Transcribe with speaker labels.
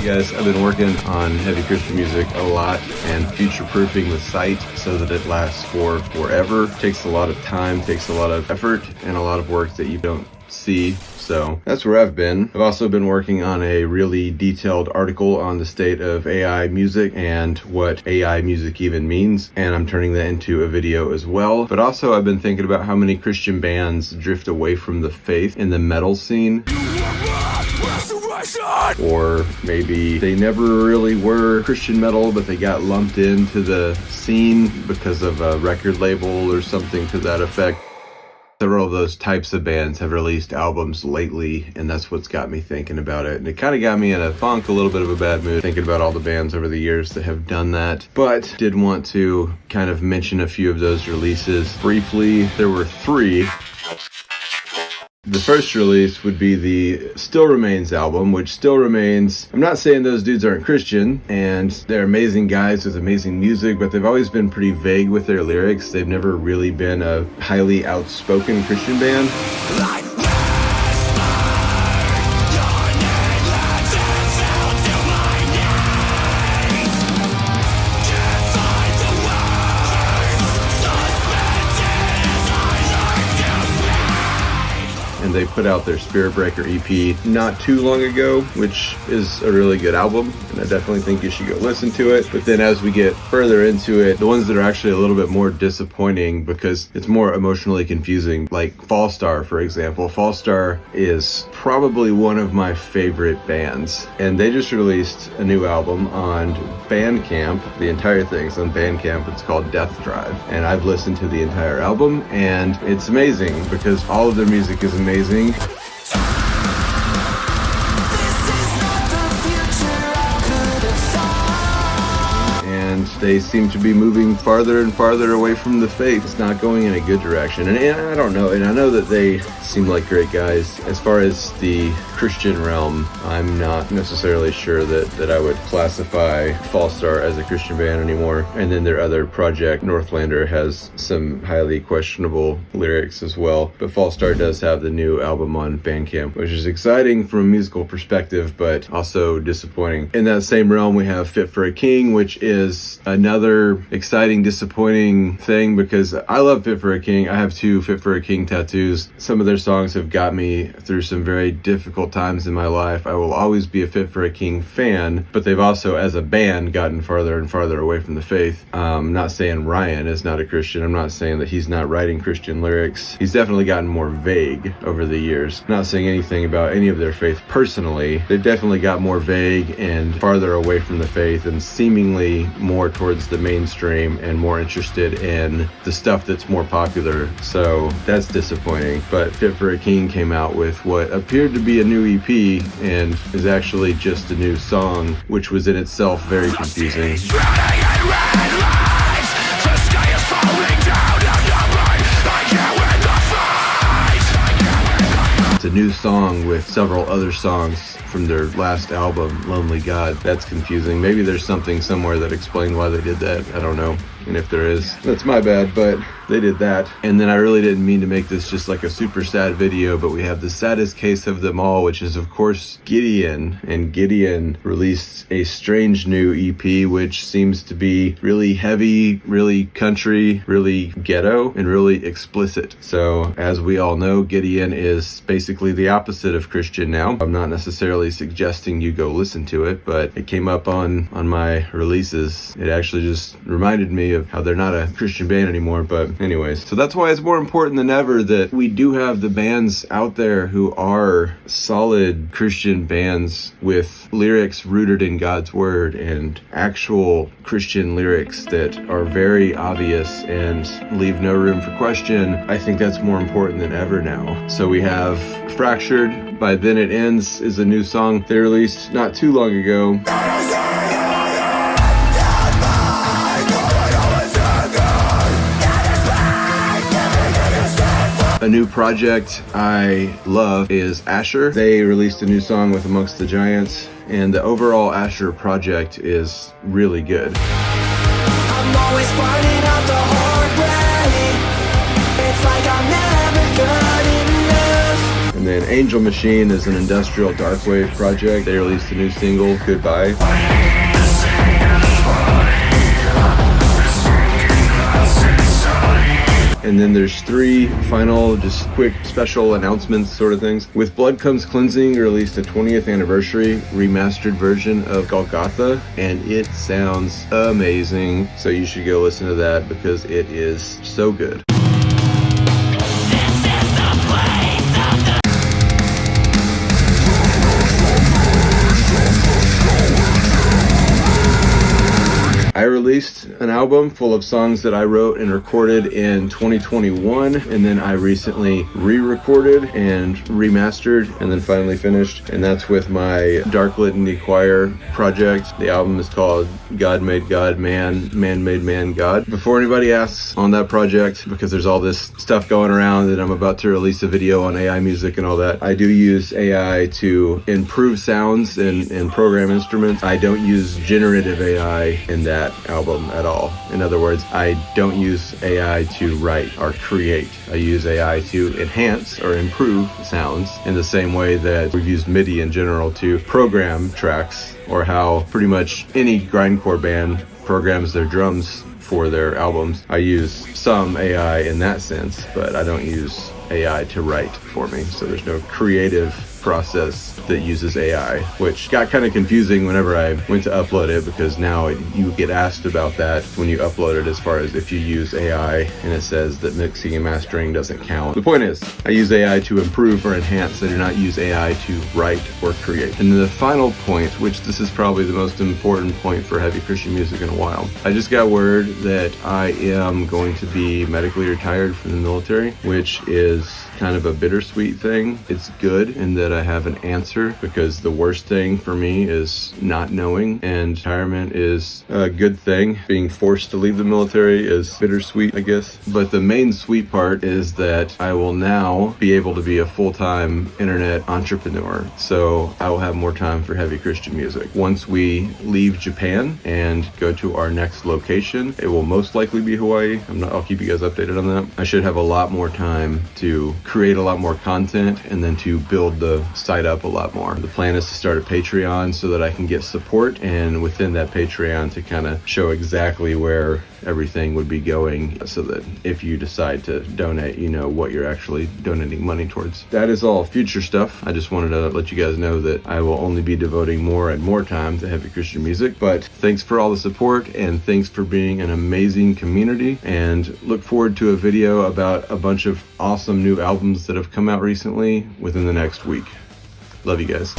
Speaker 1: Guys, I've been working on heavy Christian music a lot and future-proofing the site so that it lasts for forever. Takes a lot of time, takes a lot of effort, and a lot of work that you don't see. So that's where I've been. I've also been working on a really detailed article on the state of AI music and what AI music even means, and I'm turning that into a video as well. But also I've been thinking about how many Christian bands drift away from the faith in the metal scene. Or maybe they never really were Christian metal, but they got lumped into the scene because of a record label or something to that effect. Several of those types of bands have released albums lately, and that's what's got me thinking about it. And it kind of got me in a funk, a little bit of a bad mood, thinking about all the bands over the years that have done that. But did want to kind of mention a few of those releases briefly. There were 3. The first release would be the Still Remains album, which still remains. I'm not saying those dudes aren't Christian, and they're amazing guys with amazing music, but they've always been pretty vague with their lyrics. They've never really been a highly outspoken Christian band. And they put out their Spirit Breaker EP not too long ago, which is a really good album, and I definitely think you should go listen to it. But then as we get further into it, the ones that are actually a little bit more disappointing because it's more emotionally confusing, like Fallstar, for example. Fallstar is probably one of my favorite bands, and they just released a new album on Bandcamp. The entire thing's on Bandcamp. It's called Death Drive, and I've listened to the entire album, and it's amazing because all of their music is amazing. And they seem to be moving farther and farther away from the faith. It's not going in a good direction. And I don't know. And I know that they seem like great guys. As far as the Christian realm, I'm not necessarily sure that I would classify Fallstar as a Christian band anymore. And then their other project, Northlander, has some highly questionable lyrics as well. But Fallstar does have the new album on Bandcamp, which is exciting from a musical perspective, but also disappointing. In that same realm, we have Fit for a King, which is another exciting, disappointing thing because I love Fit for a King. I have 2 Fit for a King tattoos. Some of their songs have got me through some very difficult times in my life. I will always be a Fit for a King fan, but they've also, as a band, gotten farther and farther away from the faith. I'm not saying Ryan is not a Christian. I'm not saying that he's not writing Christian lyrics. He's definitely gotten more vague over the years. I'm not saying anything about any of their faith personally. They've definitely got more vague and farther away from the faith and seemingly more towards the mainstream and more interested in the stuff that's more popular. So that's disappointing. But Fit for a King came out with what appeared to be a new EP and is actually just a new song, which was in itself very confusing. It's a new song with several other songs from their last album, Lonely God. That's confusing. Maybe there's something somewhere that explained why they did that. I don't know. And if there is, that's my bad, but they did that. And then I really didn't mean to make this just like a super sad video, but we have the saddest case of them all, which is of course Gideon. And Gideon released a strange new EP, which seems to be really heavy, really country, really ghetto, and really explicit. So as we all know, Gideon is basically the opposite of Christian now. I'm not necessarily suggesting you go listen to it, but it came up on my releases. It actually just reminded me of how they're not a Christian band anymore. But anyways, so that's why it's more important than ever that we do have the bands out there who are solid Christian bands with lyrics rooted in God's word and actual Christian lyrics that are very obvious and leave no room for question. I think that's more important than ever now. So we have Fractured by Then It Ends is a new song they released not too long ago. A new project I love is Asher. They released a new song with Amongst the Giants, and the overall Asher project is really good. I'm always finding out the hard way. It's like I'm never good enough. And And then Angel Machine is an industrial darkwave project. They released a new single, Goodbye. And then there's 3 final, just quick special announcements sort of things. With Blood Comes Cleansing released a 20th anniversary remastered version of Golgotha, and it sounds amazing. So you should go listen to that because it is so good. I released an album full of songs that I wrote and recorded in 2021, and then I recently re-recorded and remastered and then finally finished, and that's with my Dark Litany Choir project. The album is called God Made God Man, Man Made Man God. Before anybody asks on that project, because there's all this stuff going around and I'm about to release a video on AI music and all that, I do use AI to improve sounds and program instruments. I don't use generative AI in that album at all. In other words, I don't use AI to write or create. I use AI to enhance or improve sounds in the same way that we've used MIDI in general to program tracks, or how pretty much any grindcore band programs their drums for their albums. I use some AI in that sense, but I don't use AI to write for me. So there's no creative process that uses AI, which got kind of confusing whenever I went to upload it, because now you get asked about that when you upload it, as far as if you use AI and it says that mixing and mastering doesn't count. The point is, I use AI to improve or enhance. I do not use AI to write or create. And then the final point, which this is probably the most important point for heavy Christian music in a while, I just got word that I am going to be medically retired from the military, which is kind of a bittersweet thing. It's good in that I have an answer, because the worst thing for me is not knowing, and retirement is a good thing. Being forced to leave the military is bittersweet, I guess. But the main sweet part is that I will now be able to be a full-time internet entrepreneur. So I will have more time for heavy Christian music. Once we leave Japan and go to our next location, it will most likely be Hawaii. I'll keep you guys updated on that. I should have a lot more time to create a lot more content and then to build the site up a lot more. The plan is to start a Patreon so that I can get support, and within that Patreon to kind of show exactly where everything would be going, so that if you decide to donate, you know what you're actually donating money towards. That is all future stuff. I just wanted to let you guys know that I will only be devoting more and more time to heavy Christian music. But thanks for all the support, and thanks for being an amazing community, and look forward to a video about a bunch of awesome new albums that have come out recently within the next week. Love you guys.